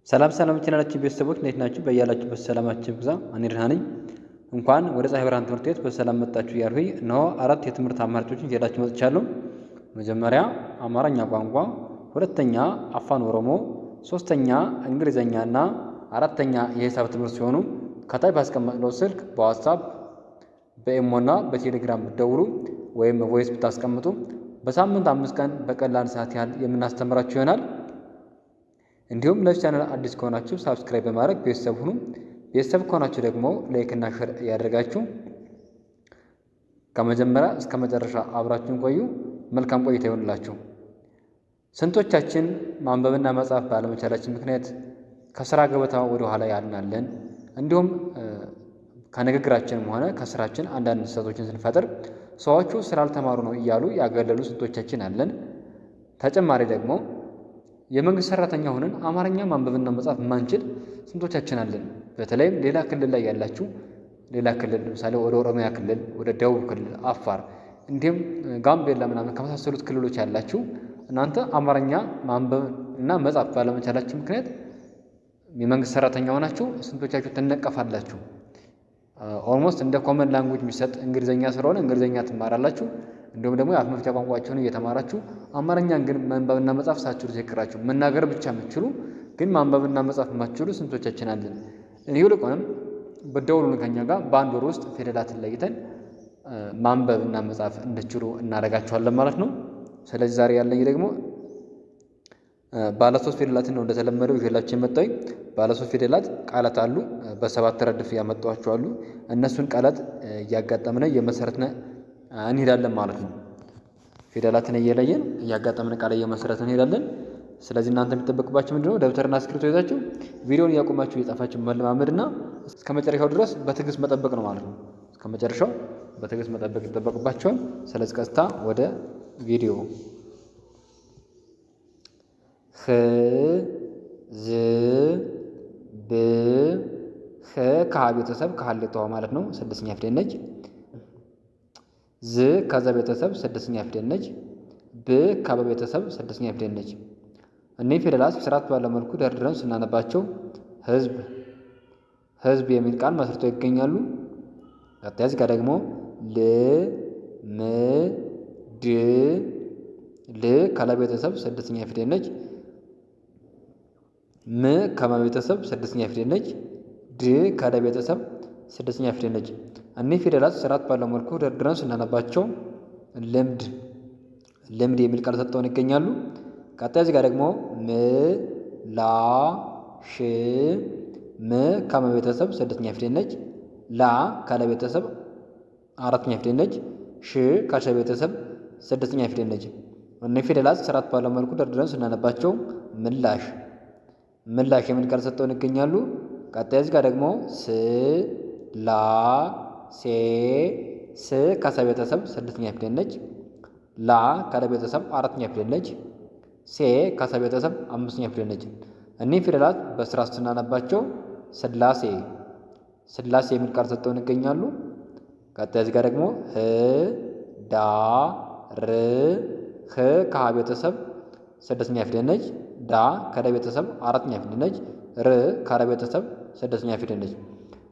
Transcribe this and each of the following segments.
ሰላም ቻናላችን ቤተሰቦች እንዴት ናችሁ? በያላችሁበት ሰላማችሁ ይብዛ። እኔ ደህና ነኝ። እንኳን ወደ ፀሐይ ብርሃን ትምህርት ቤት በሰላም መጣችሁ እያልኩኝ እነሆ 4 የትምህርት አማራጮችን ይዤላችሁ መጥቻለሁ። መጀመሪያ አማርኛ ቋንቋ፣ ሁለተኛ አፋን ኦሮሞ፣ ሶስተኛ እንግሊዘኛ እና አራተኛ የሂሳብ ትምህርት ሲሆኑ ከታች ባስቀመጥነው ስልክ በዋትስአፕ በኢሞና በቴሌግራም ብትደውሉ ወይም በቮይስ ብታስቀምጡ በሳምንት 5 ቀን በቀን ለ1 ሰዓት ያህል የምናስተምራችሁ ይሆናል። እንዲሁም ለዚህ ቻናል አዲስ ከሆናችሁ ሳብስክራይብ በማድረግ ቤተሰብ ሁኑ። ቤተሰብ ከሆናችሁ ደግሞ ላይክ እና ሼር ያደርጋችሁ ከመጀመሪያ እስከ መጨረሻ አብራችሁን ቆዩ። መልካም ቆይታ ይሆንላችሁ። ስንቶቻችን ማንበብና መጻፍ ባለመቻላችን ምክንያት ከስራ ገበታ ወደ ኋላ ያልናለን? እንዲሁም ከንግግራችንም ሆነ ከስራችን አንዳንድ ስህተቶችን ስንፈጥር ሰዎቹ ስላልተማሩ ነው እያሉ ያገለሉ ስንቶቻችን አለን? ተጨማሪ ደግሞ የመንግስት ሰራተኛ ሆነን አማርኛ ማንበብና መጻፍ ማንችል ስንቶቻችን አለን? በተለይም ሌላ ክልል ላይ ያላችሁ፣ ሌላ ክልል ለምሳሌ ወደ ኦሮሚያ ክልል፣ ወደ ደቡብ ክልል፣ አፋር እንዲሁም ጋምቤላ ምናምን ከመሳሰሉት ክልሎች ያላችሁ እናንተ አማርኛ ማንበብ እና መጻፍ ባለመቻላችሁ ምክንያት የመንግስት ሰራተኛ ሆናችሁ ስንቶቻችሁ ትነቀፋላችሁ? ኦልሞስት እንደ ኮመን ላንጉጅ የሚሰጥ እንግሊዘኛ ስለሆነ እንግሊዘኛ ትማራላችሁ። እንዲሁም ደግሞ የአፍ መፍቻ ቋንቋችሁን እየተማራችሁ አማርኛን ግን ማንበብና መጻፍ ሳትችሉ ሲቀራችሁ መናገር ብቻ የምትችሉ ግን ማንበብና መጻፍ የማትችሉ ስንቶቻችን አለን? ይልቁንም በደውሉን ከኛ ጋር በአንድ ወር ውስጥ ፊደላትን ለይተን ማንበብና መጻፍ እንድትችሉ እናደርጋችኋለን ማለት ነው። ስለዚህ ዛሬ ያለኝ ደግሞ ባለ 3 ፊደላትን ነው እንደተለመደው ይዤላችሁ የመጣሁኝ። ባለ 3 ፊደላት ቃላት አሉ። በ7 ረድፍ ያመጣኋቸው አሉ። እነሱን ቃላት እያጋጠምነ እየመሰረትነ እንሄዳለን ማለት ነው። ፊደላትን እየለየን እያጋጠምን ቃል እየመሰረትን እንሄዳለን። ስለዚህ እናንተ የሚጠበቅባችሁ ምንድነው? ደብተርና እስክሪብቶ ይዛችሁ ቪዲዮን እያቆማችሁ እየጻፋችሁ መለማመድና እስከ መጨረሻው ድረስ በትዕግስት መጠበቅ ነው ማለት ነው። እስከ መጨረሻው በትዕግስት መጠበቅ ይጠበቅባችኋል። ስለዚህ ቀጥታ ወደ ቪዲዮ ህ ዝ ብ ህ ከሀ ቤተሰብ ከሀሌታዋ ማለት ነው 6ኛ ፊደል ነች። ዝ ከዘ ቤተሰብ 6ኛ ፊደል ነች። ብ ከበ ቤተሰብ 6ኛ ፊደል ነች። እነዚህ ፊደላት ስርዓት ባለው መልኩ ደርድረን ስናነባቸው ህዝብ የሚል ቃል መስርተው ይገኛሉ። ቀጣይ እዚህ ጋር ደግሞ ል ም ድ ል ከለ ቤተሰብ 6ኛ ፊደል ነች። ም ከመ ቤተሰብ 6ኛ ፊደል ነች። ድ ከደ ቤተሰብ 6ኛ ፊደል ነች። እኒህ ፊደላት ስርዓት ባለው መልኩ ደርድረን ስናነባቸው ልምድ የሚል ቃል ሰጥተውን ይገኛሉ። ቀጣይ እዚህ ጋር ደግሞ ም ላ ሽ ም ከመ ቤተሰብ 6ኛ ፊደል ነች። ላ ከለ ቤተሰብ 4ኛ ፊደል ነች። ሽ ከሸ ቤተሰብ 6ኛ ፊደል ነች። እኒህ ፊደላት ስርዓት ባለው መልኩ ደርድረን ስናነባቸው ምላሽ የሚል ቃል ሰጥተውን ይገኛሉ። ቀጣይ እዚህ ጋር ደግሞ ስ ላ ሴ ስ ከሰ ቤተሰብ 6ኛ ፊደል ነች። ላ ከለ ቤተሰብ 4ኛ ፊደል ነች። ሴ ከሰ ቤተሰብ 5ኛ ፊደል ነች። እኒህ ፊደላት በስርዓት ስናነባቸው ስላሴ የሚል ቃል ሰጥተውን ይገኛሉ። ቀጣይ እዚህ ጋር ደግሞ ህ ዳ ር ህ ከሀ ቤተሰብ 6ኛ ፊደል ነች። ዳ ከደ ቤተሰብ 4ኛ ፊደል ነች። ር ከረ ቤተሰብ 6ኛ ፊደል ነች።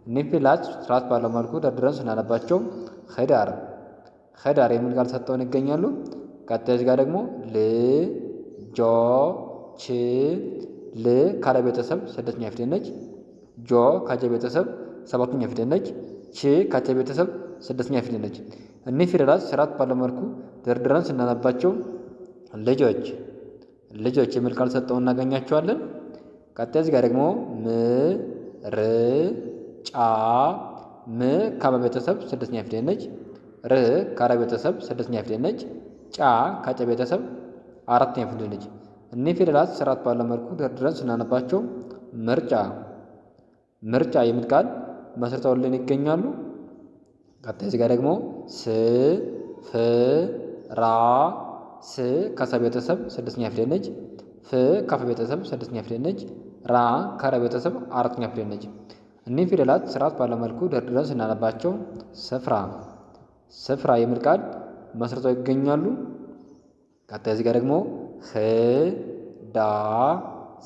እኒህ ፊደላት ስርዓት ባለው መልኩ ደርድረን ስናነባቸው ህዳር የሚል ቃል ሰጥተውን ይገኛሉ። ቀጣይ እዚህ ጋር ደግሞ ል ጆ ች ል ከለ ቤተሰብ 6ኛ ፊደል ነች። ጆ ከጀ ቤተሰብ 7ኛ ፊደል ነች። ች ከቸ ቤተሰብ 6ኛ ፊደል ነች። እኒህ ፊደላት ስርዓት ባለው መልኩ ደርድረን ስናነባቸው ልጆች የሚል ቃል ሰጠው እናገኛቸዋለን። ቀጣይ እዚህ ጋር ደግሞ ም ር ጫ ም ከመ ቤተሰብ 6ኛ ፊደል ነች። ር ከረ ቤተሰብ 6ኛ ፊደል ነች። ጫ ከጨ ቤተሰብ 4ኛ ፊደል ነች። እኒህ ፊደላት ስርዓት ባለው መልኩ ደርድረን ስናነባቸው ምርጫ የሚል ቃል መስርተውልን ይገኛሉ። ቀጣይ እዚህ ጋር ደግሞ ስ ፍ ራ ስ ከሰ ቤተሰብ 6ኛ ፊደል ነች። ፍ ከፈ ቤተሰብ 6ኛ ፊደል ነች። ራ ከረ ቤተሰብ 4ኛ ፊደል ነች። እኒህ ፊደላት ስርዓት ባለው መልኩ ደርድረን ስናነባቸው ስፍራ የሚል ቃል መስርተው ይገኛሉ። ቀጣይ እዚህ ጋር ደግሞ ህ ዳ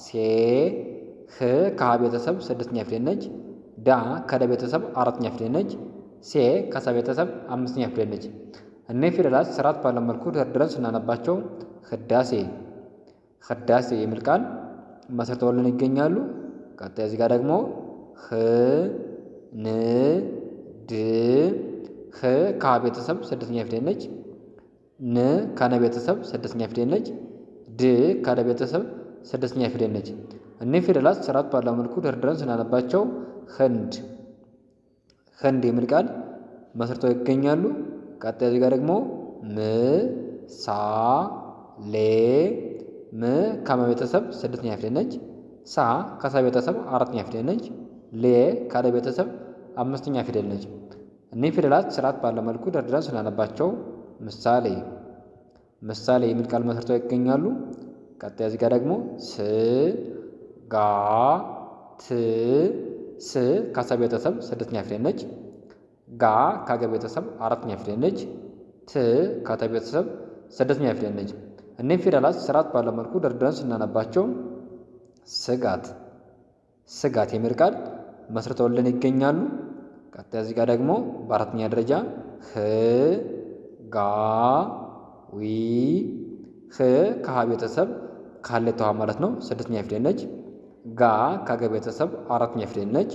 ሴ ህ ከሀ ቤተሰብ ስድስተኛ ፊደል ነች። ዳ ከደ ቤተሰብ አራተኛ ፊደል ነች። ሴ ከሰ ቤተሰብ አምስተኛ ፊደል ነች። እነዚህ ፊደላት ስርዓት ባለው መልኩ ደርድረን ስናነባቸው ህዳሴ ህዳሴ የሚል ቃል መስርተውልን ይገኛሉ። ቀጣይ እዚህ ጋር ደግሞ ህ ን ድ ህ ከሀ ቤተሰብ ስድስተኛ ፊደል ነች። ን ከነ ቤተሰብ ስድስተኛ ፊደል ነች። ድ ከደ ቤተሰብ ስድስተኛ ፊደል ነች። እኒህ ፊደላት ስርዓት ባለው መልኩ ደርድረን ስናነባቸው ህንድ ህንድ የሚል ቃል መስርተው ይገኛሉ። ቀጣይ እዚህ ጋር ደግሞ ም ሳ ሌ ም ከመ ቤተሰብ ስድስተኛ ፊደል ነች። ሳ ከሰ ቤተሰብ አራተኛ ፊደል ነች። ሌ ከለ ቤተሰብ አምስተኛ ፊደል ነች። እኒህ ፊደላት ስርዓት ባለው መልኩ ደርድረን ስናነባቸው ምሳሌ ምሳሌ የሚል ቃል መስርተው ይገኛሉ። ቀጣይ እዚህ ጋር ደግሞ ስ ጋ ት ስ ከሰ ቤተሰብ ስድስተኛ ፊደል ነች። ጋ ከገ ቤተሰብ አራተኛ ፊደል ነች። ት ከተ ቤተሰብ ስድስተኛ ፊደል ነች። እኒህ ፊደላት ስርዓት ባለው መልኩ ደርድረን ስናነባቸው ስጋት ስጋት የሚል ቃል መስርተውልን ይገኛሉ። ቀጣይ እዚህ ጋር ደግሞ በአራተኛ ደረጃ ህ ጋ ዊ ህ ከሀ ቤተሰብ ካሌታ ውሃ ማለት ነው ስድስተኛ ፊደል ነች። ጋ ከገ ቤተሰብ አራተኛ ፊደል ነች።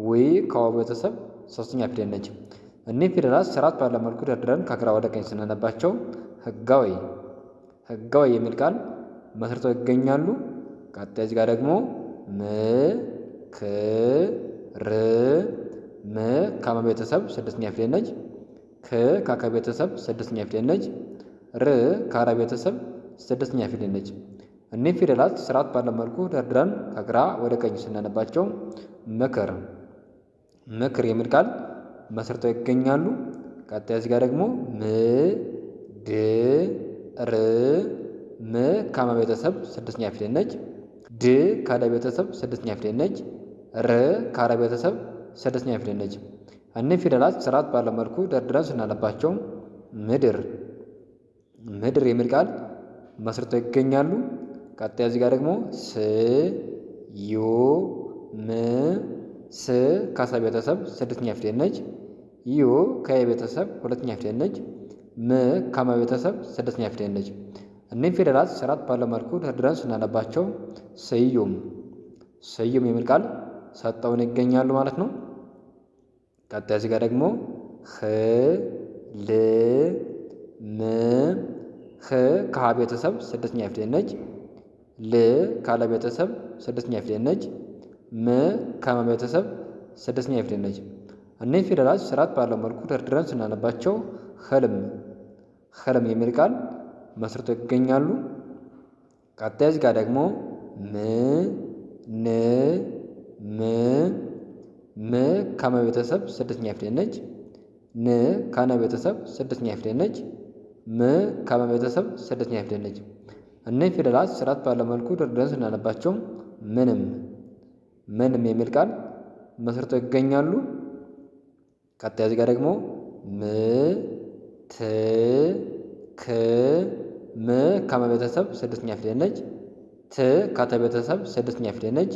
ዊ ከወ ቤተሰብ ሶስተኛ ፊደል ነች። እኒህ ፊደላት ስርዓት ባለው መልኩ ደርድረን ከግራ ወደ ቀኝ ስናነባቸው ህጋዊ ህጋዊ የሚል ቃል መስርተው ይገኛሉ። ቀጣይ እዚህ ጋር ደግሞ ም ክ ር ም ከመ ቤተሰብ ስድስተኛ ፊደል ነች። ክ ከከ ቤተሰብ ስድስተኛ ፊደል ነች። ር ከረ ቤተሰብ ስድስተኛ ፊደል ነች። እኒህ ፊደላት ስርዓት ባለው መልኩ ደርድረን ከግራ ወደ ቀኝ ስናነባቸው ምክር ምክር የሚል ቃል መስርተው ይገኛሉ። ቀጣይ እዚህ ጋር ደግሞ ም ድ ር ም ከመ ቤተሰብ ስድስተኛ ፊደል ነች። ድ ከደ ቤተሰብ ስድስተኛ ፊደል ነች። ር ከረ ቤተሰብ ስድስተኛ ፊደል ነች። እኒህ ፊደላት ስርዓት ባለው መልኩ ደርድረን ስናነባቸው ምድር ምድር የሚል ቃል መስርተው ይገኛሉ። ቀጣይ እዚህ ጋር ደግሞ ስ ዩ ም ስ ከሰ ቤተሰብ ስድስተኛ ፊደል ነች። ዩ ከየ ቤተሰብ ሁለተኛ ፊደል ነች። ም ከመ ቤተሰብ ስድስተኛ ፊደል ነች። እኒህ ፊደላት ስርዓት ባለው መልኩ ደርድረን ስናነባቸው ስዩም ስዩም የሚል ቃል ሰጠውን ይገኛሉ ማለት ነው። ቀጣይ እዚህ ጋር ደግሞ ህ ል ም ህ ከሀ ቤተሰብ ስድስተኛ ፊደል ነች። ል ካለ ቤተሰብ ስድስተኛ ፊደል ነች። ም ከመ ቤተሰብ ስድስተኛ ፊደል ነች። እኒህ ፊደላት ስርዓት ባለው መልኩ ደርድረን ስናነባቸው ህልም ህልም የሚል ቃል መስርተው ይገኛሉ። ቀጣይ እዚህ ጋር ደግሞ ም ን ም ም ከመ ቤተሰብ ስድስተኛ ፊደል ነች። ን ከነ ቤተሰብ ስድስተኛ ፊደል ነች። ም ከመ ቤተሰብ ስድስተኛ ፊደል ነች። እኒህ ፊደላት ስርዓት ባለው መልኩ ደርድረን ስናነባቸው ምንም ምንም የሚል ቃል መስርተው ይገኛሉ። ቀጣይ እዚህ ጋር ደግሞ ም ት ክ ም ከመ ቤተሰብ ስድስተኛ ፊደል ነች። ት ከተ ቤተሰብ ስድስተኛ ፊደል ነች።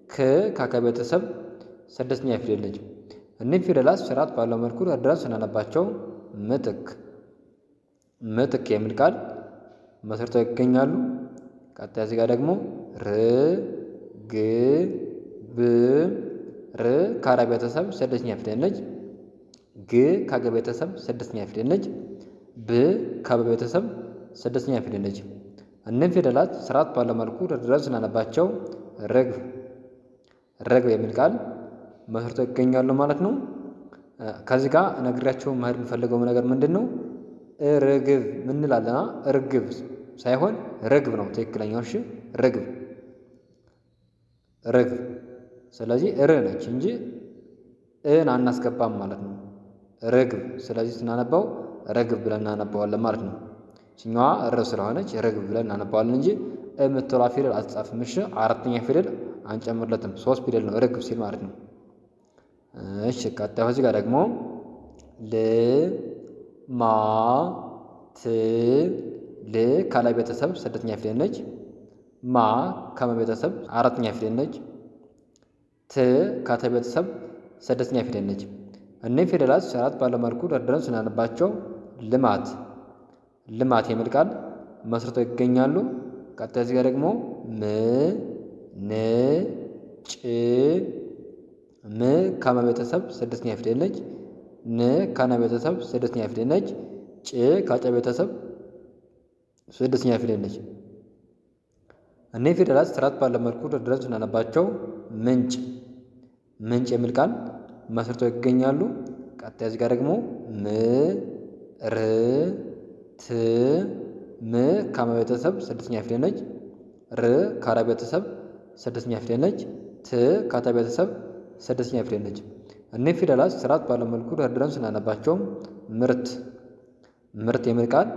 ክ ከከ ቤተሰብ ስድስተኛ ፊደል ነች። እኒህ ፊደላት ስርዓት ባለው መልኩ ደርድረን ስናነባቸው ምትክ ምትክ የሚል ቃል መስርተው ይገኛሉ። ቀጣይ እዚህ ጋር ደግሞ ር ግ ብ ር ከረ ቤተሰብ ስድስተኛ ፊደል ነች። ግ ከገ ቤተሰብ ስድስተኛ ፊደል ነች። ብ ከበ ቤተሰብ ስድስተኛ ፊደል ነች። እኒህ ፊደላት ስርዓት ባለው መልኩ ደርድረን ስናነባቸው ርግብ ርግብ የሚል ቃል መስርተው ይገኛሉ ማለት ነው። ከዚህ ጋር ነግሬያቸው መሄድ የምፈልገው ነገር ምንድን ነው? ርግብ ምንላለና እርግብ ሳይሆን ርግብ ነው ትክክለኛው። እሺ ርግብ ርግብ። ስለዚህ ር ነች እንጂ እን አናስገባም ማለት ነው። ርግብ። ስለዚህ ስናነባው ርግብ ብለን እናነባዋለን ማለት ነው። ችኛዋ ር ስለሆነች ርግብ ብለን እናነባዋለን እንጂ የምትለዋ ፊደል አትጻፍም። እሺ አራተኛ ፊደል አንጨምርለትም። 3 ፊደል ነው ርግብ ሲል ማለት ነው። እሺ ቀጣዩ እዚህ ጋር ደግሞ ል ማ ት ል ካለ ቤተሰብ ስድስተኛ ፊደል ነች። ማ ከመ ቤተሰብ አራተኛ ፊደል ነች። ት ከተ ቤተሰብ ስድስተኛ ፊደል ነች። እነዚህ ፊደላት ስርዓት ባለው መልኩ ደርድረን ስናነባቸው ልማት ልማት የሚል ቃል መስርተው ይገኛሉ። ቀጣይ እዚህ ጋር ደግሞ ም ን ጭ ም ከመ ቤተሰብ ስድስተኛ ፊደል ነች። ን ከነ ቤተሰብ ስድስተኛ ፊደል ነች። ጭ ከጨ ቤተሰብ ስድስተኛ ፊደል ነች። እነዚህ ፊደላት ስርዓት ባለው መልኩ ደርድረን ስናነባቸው ምንጭ ምንጭ የሚል ቃል መስርተው ይገኛሉ። ቀጣይ እዚህ ጋር ደግሞ ም ር ት ም ከመ ቤተሰብ ስድስተኛ ፊደል ነች። ር ከረ ቤተሰብ ስድስተኛ ፊደል ነች። ት ከተ ቤተሰብ ስድስተኛ ፊደል ነች። እነዚህ ፊደላት ስርዓት ባለው መልኩ ደርድረን ስናነባቸው ምርት ምርት የሚል ቃል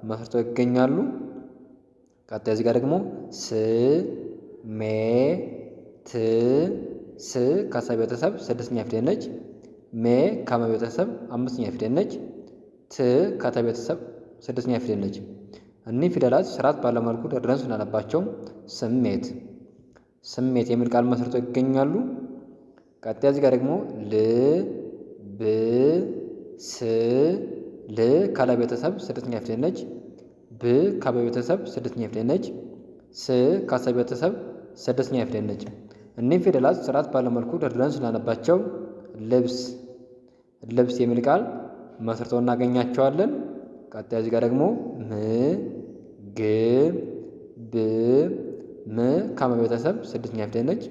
መስርተው ይገኛሉ። ቀጣይ እዚህ ጋር ደግሞ ስ ሜ ት ስ ከሰ ቤተሰብ ስድስተኛ ፊደል ነች። ሜ ከመ ቤተሰብ አምስተኛ ፊደል ነች። ት ከተ ቤተሰብ ስድስተኛ ፊደል ነች። እኒህ ፊደላት ስርዓት ባለው መልኩ ደርድረን ስናነባቸው ስሜት ስሜት የሚል ቃል መስርተው ይገኛሉ። ቀጣይ እዚህ ጋር ደግሞ ል ብ ስ ል ከለ ቤተሰብ ስድስተኛ ፊደል ነች። ብ ከበ ቤተሰብ ስድስተኛ ፊደል ነች። ስ ከሰ ቤተሰብ ስድስተኛ ፊደል ነች። እኒህ ፊደላት ስርዓት ባለው መልኩ ደርድረን ስናነባቸው ልብስ ልብስ የሚል ቃል መስርተው እናገኛቸዋለን። ቀጣይ እዚህ ጋር ደግሞ ም ግ ብ ም ከመ ቤተሰብ ስድስተኛ ፊደል ነች።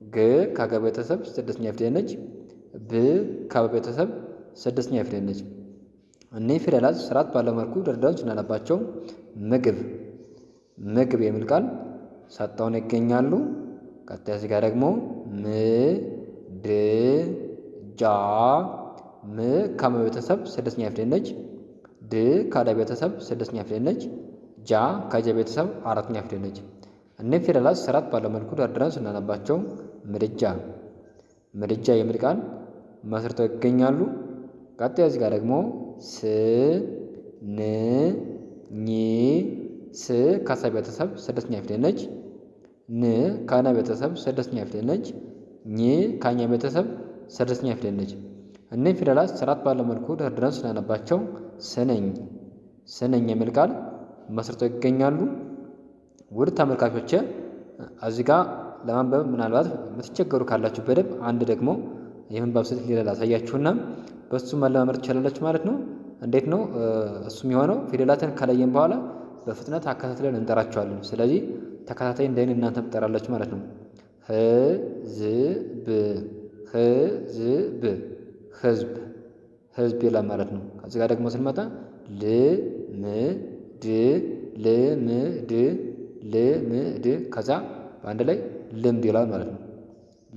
ግ ከገ ቤተሰብ ስድስተኛ ፊደል ነች። ብ ከበ ቤተሰብ ስድስተኛ ፊደል ነች። እኒህ ፊደላት ስርዓት ባለው መልኩ ደርድረን ስናነባቸው ምግብ ምግብ የሚል ቃል ሰጠውን ይገኛሉ። ቀጣይ እዚህ ጋር ደግሞ ም ድ ጃ ም ከመ ቤተሰብ ስድስተኛ ፊደል ነች። ድ ከደ ቤተሰብ ስድስተኛ ፊደል ነች። ጃ ከጀ ቤተሰብ አራተኛ ፊደል ነች። እኒህ ፊደላት ስርዓት ባለው መልኩ ደርድረን ስናነባቸው ምድጃ ምድጃ የሚል ቃል መስርተው ይገኛሉ። ቀጣይ እዚህ ጋር ደግሞ ስ ን ኝ ስ ከሰ ቤተሰብ ስድስተኛ ፊደል ነች። ን ከነ ቤተሰብ ስድስተኛ ፊደል ነች። ኝ ከኘ ቤተሰብ ስድስተኛ ፊደል ነች። እኒህ ፊደላት ስርዓት ባለው መልኩ ደርድረን ስናነባቸው ስንኝ ስንኝ የሚል ቃል መስርተው ይገኛሉ። ውድ ተመልካቾቼ እዚህ ጋር ለማንበብ ምናልባት የምትቸገሩ ካላችሁ በደንብ አንድ ደግሞ ይህን ባብስት ሌላ ላሳያችሁና በሱ መለማመድ ትችላላችሁ ማለት ነው። እንዴት ነው እሱም የሆነው ፊደላትን ከለየን በኋላ በፍጥነት አከታትለን እንጠራቸዋለን። ስለዚህ ተከታታይ እንደይን እናንተ ትጠራላችሁ ማለት ነው። ህዝብ ህዝብ ህዝብ ህዝብ ይላል ማለት ነው። ከዚህ ጋር ደግሞ ስንመጣ ልምድ ልምድ ልምድ ከዛ በአንድ ላይ ልምድ ይላል ማለት ነው።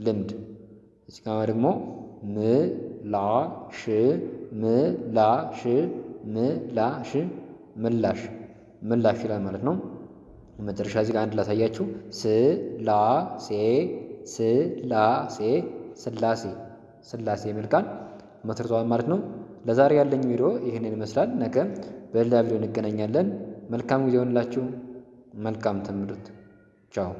ልምድ እዚህ ጋር ደግሞ ምላሽ ምላሽ ምላሽ ምላሽ ምላሽ ይላል ማለት ነው። መጨረሻ እዚህ ጋር አንድ ላሳያችሁ። ስላሴ ስላሴ ስላሴ ስላሴ የሚል ቃል መስርተዋል ማለት ነው። ለዛሬ ያለኝ ቪዲዮ ይህንን ይመስላል። ነገ በሌላ ቪዲዮ እንገናኛለን። መልካም ጊዜ ይሆንላችሁ። መልካም ትምህርት። ቻው